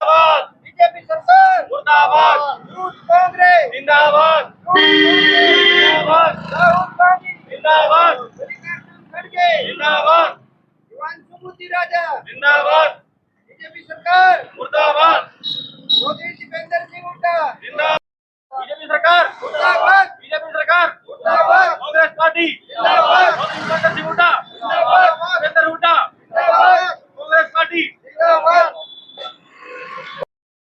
BJP सरकार मुर्दाबाद, youth Congress जिंदाबाद, राहुल गांधी जिंदाबाद, मल्लिकार्जुन खड़गे जिंदाबाद, हिमांशु राजा जिंदाबाद, बीजेपी सरकार मुर्दाबाद, मोदी दीपेंद्र सिंह हुड्डा जिंदाबाद, बीजेपी सरकार मुर्दाबाद, बीजेपी सरकार मुर्दाबाद, कांग्रेस पार्टी जिंदाबाद, मोदी दीपेंद्र सिंह हुड्डा जिंदाबाद, दीपेंद्र हुड्डा जिंदाबाद, कांग्रेस पार्टी जिंदाबाद,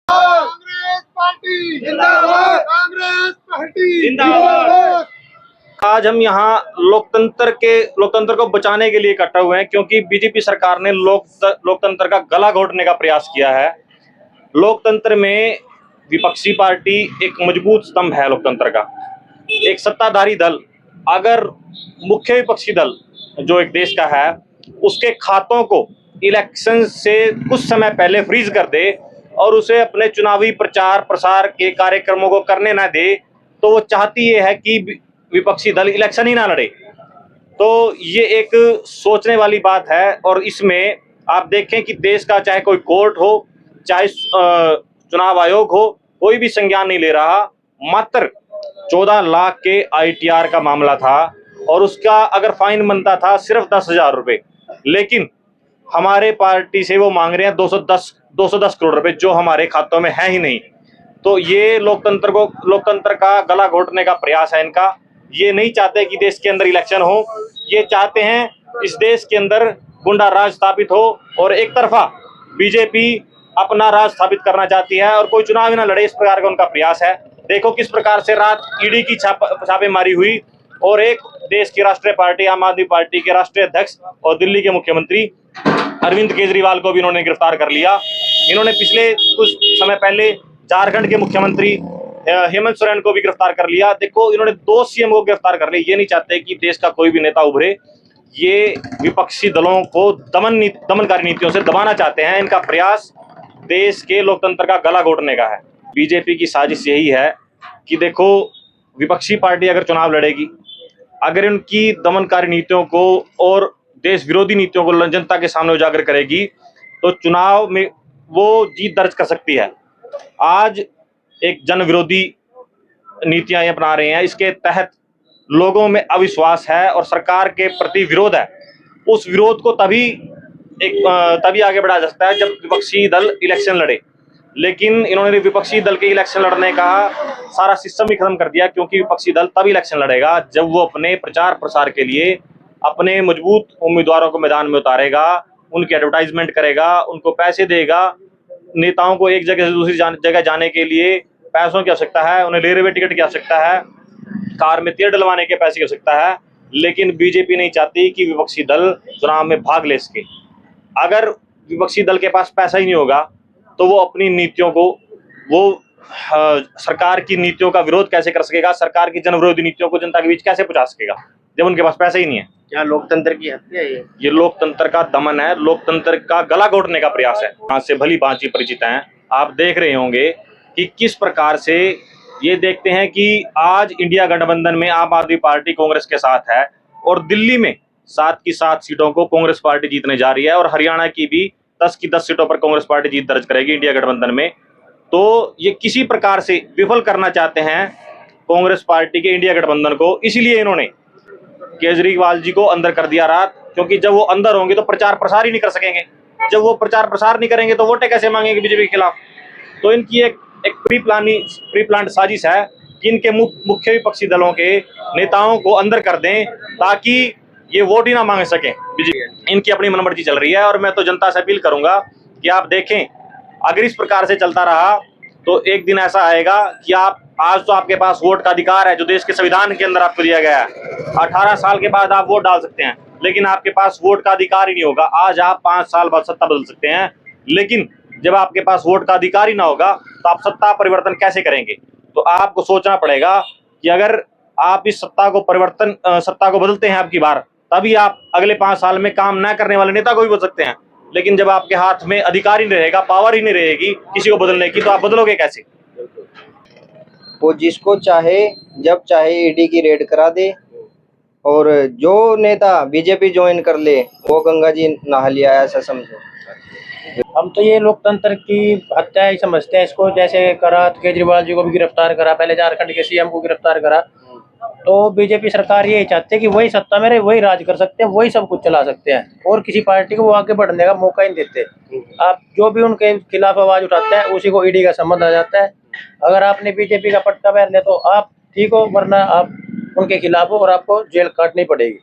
कांग्रेस पार्टी जिंदाबाद, कांग्रेस पार्टी जिंदाबाद। आज हम यहाँ लोकतंत्र को बचाने के लिए इकट्ठा हुए हैं, क्योंकि बीजेपी सरकार ने लोकतंत्र का गला घोटने का प्रयास किया है। लोकतंत्र में विपक्षी पार्टी एक मजबूत स्तंभ है लोकतंत्र का। एक सत्ताधारी दल अगर मुख्य विपक्षी दल जो एक देश का है उसके खातों को इलेक्शन से कुछ समय पहले फ्रीज कर दे और उसे अपने चुनावी प्रचार प्रसार के कार्यक्रमों को करने ना दे, तो वो चाहती ये है कि विपक्षी दल इलेक्शन ही ना लड़े। तो ये एक सोचने वाली बात है। और इसमें आप देखें कि देश का चाहे कोई कोर्ट हो, चाहे चुनाव आयोग हो, कोई भी संज्ञान नहीं ले रहा। मात्र 14 लाख के ITR का मामला था और उसका अगर फाइन बनता था सिर्फ 10,000 रुपये, लेकिन हमारे पार्टी से वो मांग रहे हैं 210 करोड़ रुपए, जो हमारे खातों में है ही नहीं। तो ये लोकतंत्र का गला घोटने का प्रयास है इनका। ये नहीं चाहते कि देश के अंदर इलेक्शन हो, ये चाहते हैं इस देश के अंदर गुंडा राज स्थापित हो और एक तरफा बीजेपी अपना राज स्थापित करना चाहती है और कोई चुनाव ना लड़े, इस प्रकार का उनका प्रयास है। देखो किस प्रकार से रात ईडी की छापेमारी हुई और एक देश की राष्ट्रीय पार्टी आम आदमी पार्टी के राष्ट्रीय अध्यक्ष और दिल्ली के मुख्यमंत्री अरविंद केजरीवाल को भी इन्होंने गिरफ्तार कर लिया। इन्होंने पिछले कुछ समय पहले झारखंड के मुख्यमंत्री हेमंत सोरेन को भी गिरफ्तार कर लिया। देखो इन्होंने 2 CM को गिरफ्तार कर लिया। ये नहीं चाहते कि देश का कोई भी नेता उभरे। ये विपक्षी दलों को दमनकारी नीतियों से दबाना चाहते हैं। इनका प्रयास देश के लोकतंत्र का गला घोटने का है। बीजेपी की साजिश यही है कि देखो विपक्षी पार्टी अगर चुनाव लड़ेगी, अगर इनकी दमनकारी नीतियों को और देश विरोधी नीतियों को जनता के सामने उजागर करेगी तो चुनाव में वो जीत दर्ज कर सकती है। आज एक जन विरोधी नीतियां अपना रहे हैं, इसके तहत लोगों में अविश्वास है और सरकार के प्रति विरोध है। उस विरोध को तभी आगे बढ़ाया जा सकता है जब विपक्षी दल इलेक्शन लड़े। लेकिन इन्होंने विपक्षी दल के इलेक्शन लड़ने का सारा सिस्टम ही खत्म कर दिया, क्योंकि विपक्षी दल तब इलेक्शन लड़ेगा जब वो अपने प्रचार प्रसार के लिए अपने मजबूत उम्मीदवारों को मैदान में उतारेगा, उनकी एडवर्टाइजमेंट करेगा, उनको पैसे देगा। नेताओं को एक जगह से दूसरी जगह जाने के लिए पैसों की आवश्यकता है, उन्हें रेलवे टिकट की आवश्यकता है, कार में तेल डलवाने के पैसे की आवश्यकता है। लेकिन बीजेपी नहीं चाहती कि विपक्षी दल चुनाव में भाग ले सके। अगर विपक्षी दल के पास पैसा ही नहीं होगा तो वो अपनी नीतियों को सरकार की नीतियों का विरोध कैसे कर सकेगा, सरकार की जन विरोधी नीतियों को जनता के बीच कैसे पहुंचा सकेगा जब उनके पास पैसा ही नहीं है। क्या लोकतंत्र की हत्या है? ये लोकतंत्र का दमन है, लोकतंत्र का गला घोटने का प्रयास है। आज से भली भांति परिचित हैं, आप देख रहे होंगे कि किस प्रकार से ये देखते हैं कि आज इंडिया गठबंधन में आम आदमी पार्टी कांग्रेस के साथ है और दिल्ली में 7 की 7 सीटों को कांग्रेस पार्टी जीतने जा रही है और हरियाणा की भी 10 की 10 सीटों पर कांग्रेस पार्टी जीत दर्ज करेगी इंडिया गठबंधन में। तो ये किसी प्रकार से विफल करना चाहते हैं कांग्रेस पार्टी के इंडिया गठबंधन को। इसीलिए इन्होंने केजरीवाल जी को अंदर कर दिया रात, क्योंकि जब वो अंदर होंगे तो प्रचार प्रसार ही नहीं कर सकेंगे। जब वो प्रचार प्रसार नहीं करेंगे तो वोटें कैसे मांगेंगे बीजेपी के खिलाफ। तो इनकी एक प्री प्लान साजिश है कि इनके मुख्य विपक्षी दलों के नेताओं को अंदर कर दें ताकि ये वोट ही ना मांग सकें। इनकी अपनी मनमर्जी चल रही है और मैं तो जनता से अपील करूंगा कि आप देखें, अगर इस प्रकार से चलता रहा तो एक दिन ऐसा आएगा कि आज तो आपके पास वोट का अधिकार है जो देश के संविधान के अंदर आपको दिया गया है। 18 साल के बाद आप वोट डाल सकते हैं, लेकिन आपके पास वोट का अधिकार ही नहीं होगा। आज आप 5 साल बाद सत्ता बदल सकते हैं, लेकिन जब आपके पास वोट का अधिकार ही ना होगा तो आप सत्ता परिवर्तन कैसे करेंगे। तो आपको सोचना पड़ेगा कि अगर आप इस सत्ता को बदलते हैं आपकी बार, तभी आप अगले 5 साल में काम न करने वाले नेता को भी बदल सकते हैं। लेकिन जब आपके हाथ में अधिकार ही नहीं रहेगा, पावर ही नहीं रहेगी किसी को बदलने की, तो आप बदलोगे कैसे। वो जिसको चाहे जब चाहे ईडी की रेड करा दे और जो नेता बीजेपी ज्वाइन कर ले वो गंगा जी नहा लिया, ऐसा समझो। हम तो ये लोकतंत्र की हत्या ही समझते हैं इसको। जैसे करा तो केजरीवाल जी को भी गिरफ्तार करा, पहले झारखंड के सीएम को गिरफ्तार करा। तो बीजेपी सरकार यही चाहती है कि वही सत्ता में रहे, वही राज कर सकते हैं, वही सब कुछ चला सकते हैं, और किसी पार्टी को वो आगे बढ़ने का मौका ही नहीं देते। आप जो भी उनके खिलाफ आवाज उठाता है उसी को ईडी का संबंध आ जाता है। अगर आपने बीजेपी का पट्टा पहन लिया तो आप ठीक हो, वरना आप उनके खिलाफ हो और आपको जेल काटनी पड़ेगी।